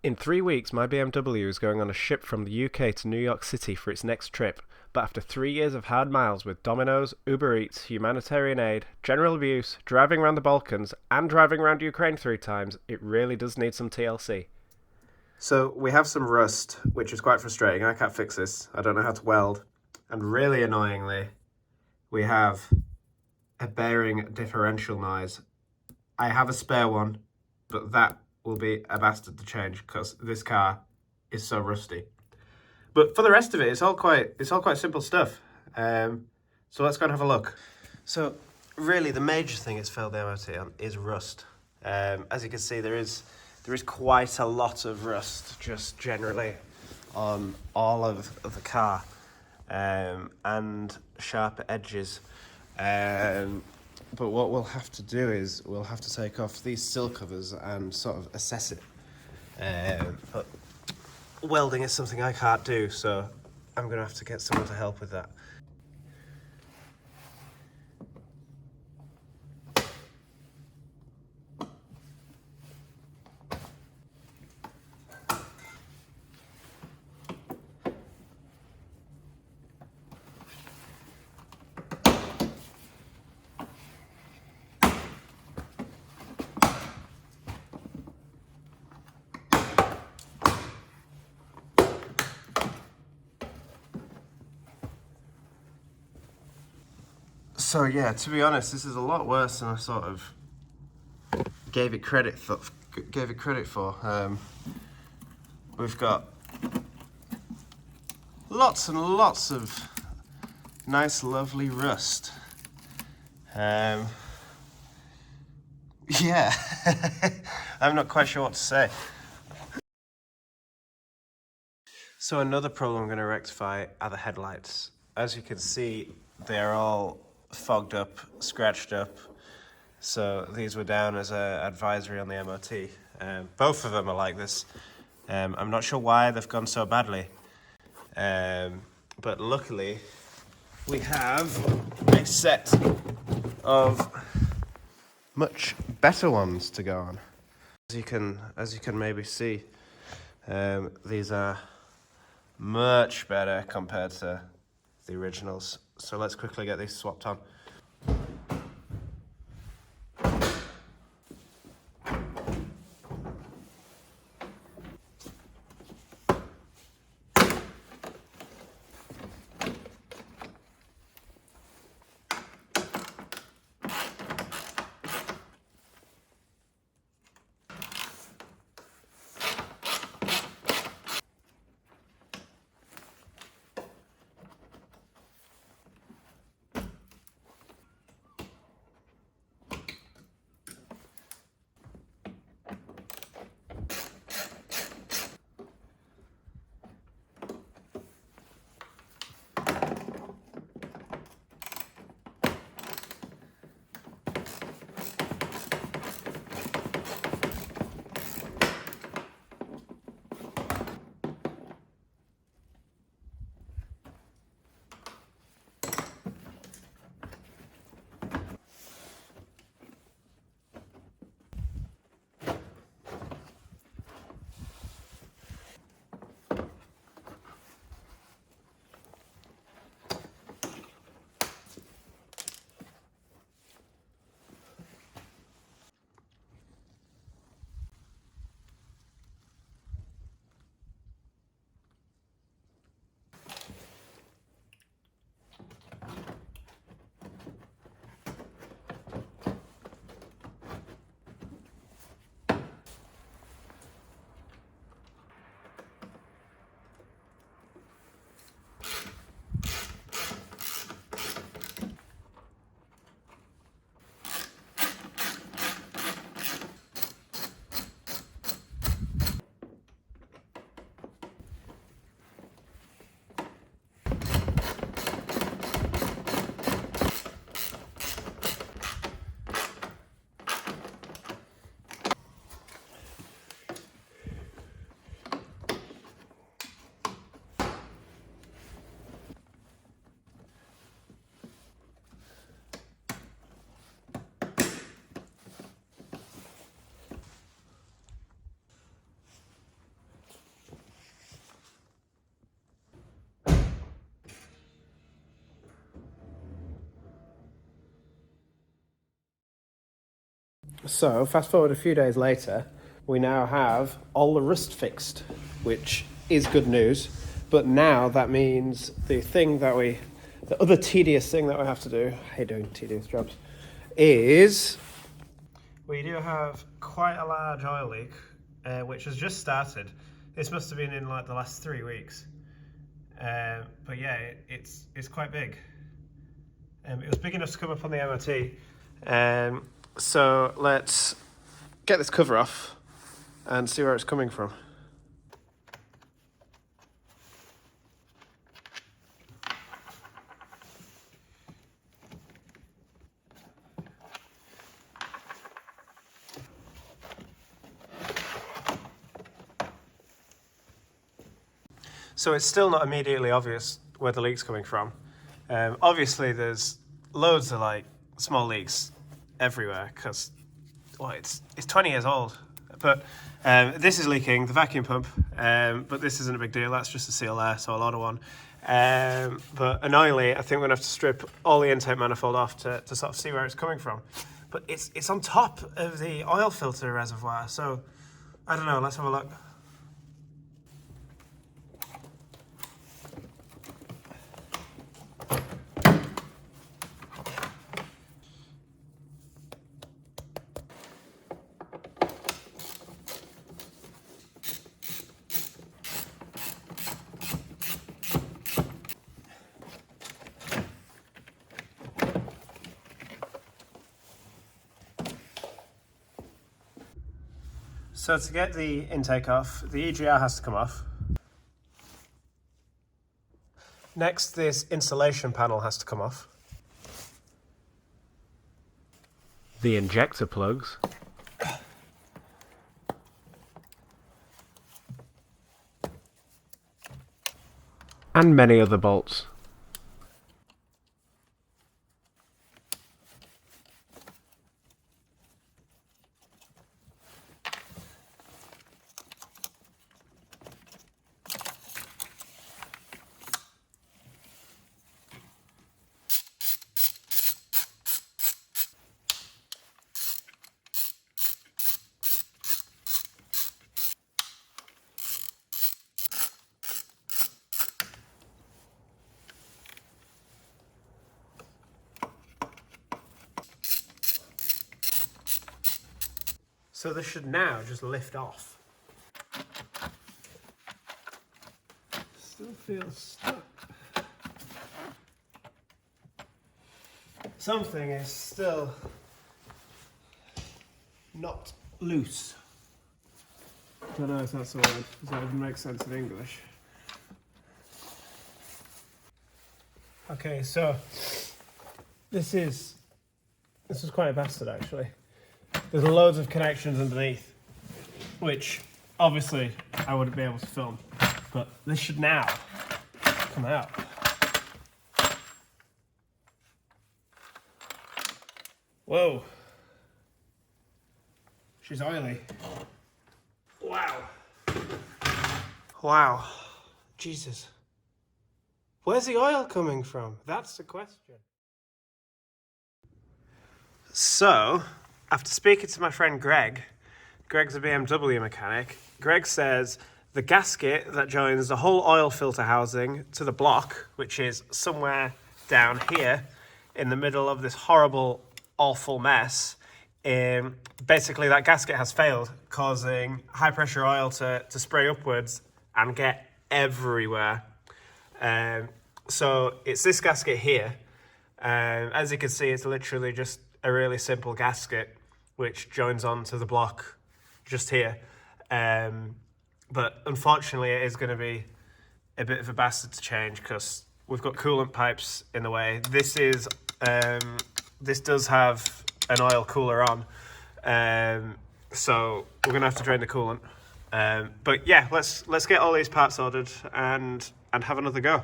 In 3 weeks, my BMW is going on a ship from the UK to New York City for its next trip, but after 3 years of hard miles with Domino's, Uber Eats, humanitarian aid, general abuse, driving around the Balkans, and driving around Ukraine 3 times, it really does need some TLC. So we have some rust, which is quite frustrating. I can't fix this. I don't know how to weld. And really annoyingly, we have a bearing differential noise. I have a spare one, but that will be a bastard to change because this car is so rusty. But for the rest of it, it's all quite simple stuff. So let's go and have a look. So really, the major thing it's failed the MOT on is rust. As you can see, there is quite a lot of rust just generally on all of the car, and sharp edges. But what we'll have to do is we'll have to take off these sill covers and sort of assess it. But welding is something I can't do, so I'm going to have to get someone to help with that. So yeah, to be honest, this is a lot worse than I sort of gave it credit for. We've got lots and lots of nice, lovely rust. Yeah, I'm not quite sure what to say. So another problem I'm going to rectify are the headlights. As you can see, they're all fogged up, scratched up. So these were down as an advisory on the MOT. Both of them are like this. I'm not sure why they've gone so badly. But luckily, we have a set of much better ones to go on. As you can maybe see, these are much better compared to the originals. So let's quickly get these swapped on. So, fast forward a few days later, we now have all the rust fixed, which is good news. But now that means the other tedious thing that we have to do, I hate doing tedious jobs, is we do have quite a large oil leak, which has just started. This must have been in like the last 3 weeks. But yeah, it's quite big. It was big enough to come up on the MOT. So let's get this cover off and see where it's coming from. So it's still not immediately obvious where the leak's coming from. Obviously there's loads of like small leaks everywhere because it's 20 years old. But this is leaking, the vacuum pump, but this isn't a big deal. That's just a seal there, so I'll order one. But annoyingly, I think we're gonna have to strip all the intake manifold off to sort of see where it's coming from. But it's on top of the oil filter reservoir, so I don't know, let's have a look. So to get the intake off, the EGR has to come off. Next, this insulation panel has to come off. The injector plugs. And many other bolts. So this should now just lift off. Still feels stuck. Something is still not loose. I don't know if that's a word, because that would make sense in English. Okay, so this is quite a bastard actually. There's loads of connections underneath, which obviously I wouldn't be able to film, but this should now come out. Whoa. She's oily. Wow. Wow. Jesus. Where's the oil coming from? That's the question. So, after speaking to my friend Greg's a BMW mechanic, Greg says the gasket that joins the whole oil filter housing to the block, which is somewhere down here in the middle of this horrible, awful mess, basically that gasket has failed, causing high pressure oil to spray upwards and get everywhere. So it's this gasket here. As you can see, it's literally just a really simple gasket which joins onto the block just here. But unfortunately it is going to be a bit of a bastard to change because we've got coolant pipes in the way. This does have an oil cooler on, so we're going to have to drain the coolant. But yeah, let's get all these parts ordered and have another go.